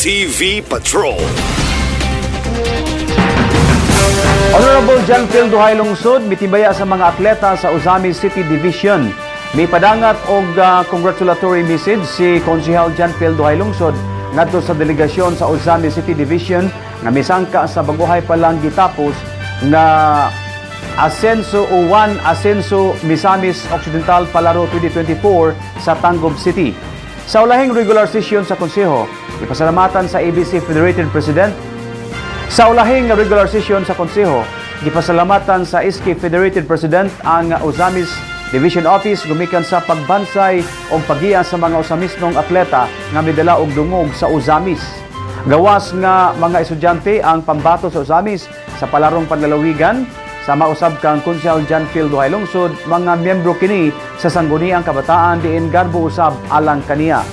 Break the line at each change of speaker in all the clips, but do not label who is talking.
TV Patrol.
Honorable John Phil Duhay Lungsod mitibaya sa mga atleta sa Ozamis City Division. May padangat og congratulatory message si Konsehal John Phil Duhay Lungsod ngadto sa delegasyon sa Ozamis City Division nga misangka sa baguhay pa lang gitapos nga Ascenso o 1 Ascenso Misamis Occidental Palaro 2024 sa Tangub City. Sa ulahing regular session sa konseho, ipasalamatan sa ABC Federated President. Sa ulahing regular session sa konseho, ipasalamatan sa SK Federated President ang Ozamis Division Office gumikan sa pagbansay o paggiya sa mga Ozamisnong atleta nga midala og dungog sa Ozamis. Gawas nga mga estudyante ang pambato sa Ozamis sa palarong panlalawigan. Sa mausab kang Konsehal John Phil Duhay Lungsod, mga miyembro kini sa Sangguniang Kabataan diin garbo usab alang kaniya.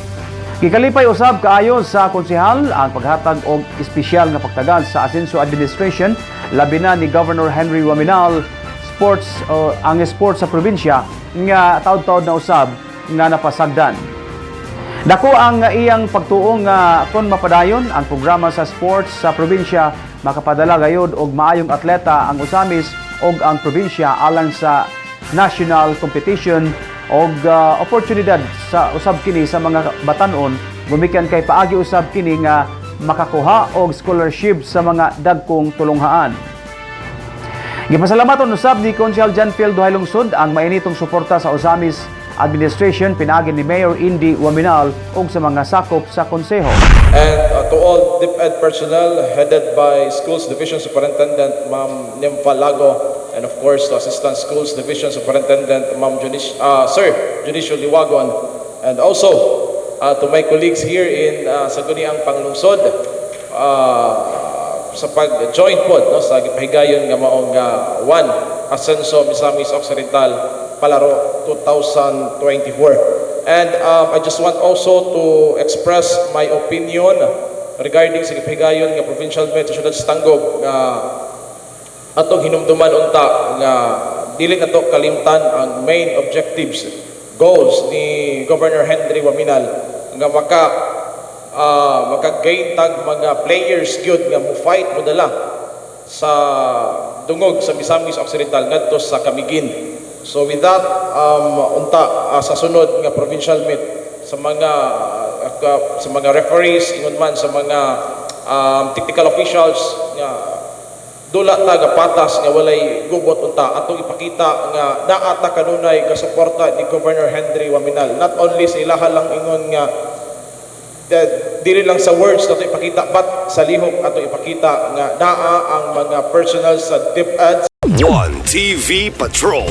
Gikalipay usab kaayo sa konsehal ang paghatag og espesyal nga pagtagad sa Ascenso Administration labi na ni Governor Henry Waminal ang sports sa probinsya nga taud-taud na usab nga napasagdan. Dako ang iyang pagtuong nga kon mapadayon ang programa sa sports sa probinsya makapadala gayud og maayong atleta ang Ozamis og ang probinsya alang sa national competition og oportunidad sa usab kini sa mga batan-on gumikan kay paagi usab kini nga makakuha og scholarship sa mga dagkong tulonghaan. Gipasalamaton usab ni Konsehal John Phil Duhay Lungsod ang mainitong suporta sa Ozamis Administration pinagi ni Mayor Indy Waminal ug sa mga sakop sa konseho.
And to all DepEd personnel headed by Schools Division Superintendent Ma'am Nympha Lago, and of course to Assistant Schools Division Superintendent Ma'am Sir Judicial Liwagon, and also to my colleagues here in Sangguniang Panglungsod sa pag-join po sa gipahigayon nga maong 1 Ascenso Misamis Occidental Palaro 2024. And I just want also to express my opinion regarding sa gipahigayon nga provincial meet sa siyudad sa Tangub nga atong hinumduman unta nga dili nato kalimtan ang main objectives, goals ni Governor Henry Waminal nga maka-gain tag mga players gyud nga mo fight mo dala sa dungog sa Misamis Occidental ngadto sa Camiguin. So with that, sa sunod nga provincial meet sa mga referees ingon man sa mga technical officials nga dula ta nga patas nga walay gubot unta atong ipakita nga naa ta kanunay nga suporta ni Governor Henry Waminal. Not only sa ilaha lang ingon nga dili lang sa words nato ipakita but sa lihok ato ipakita nga naa ang mga personnel sa DepEd.
1 TV Patrol.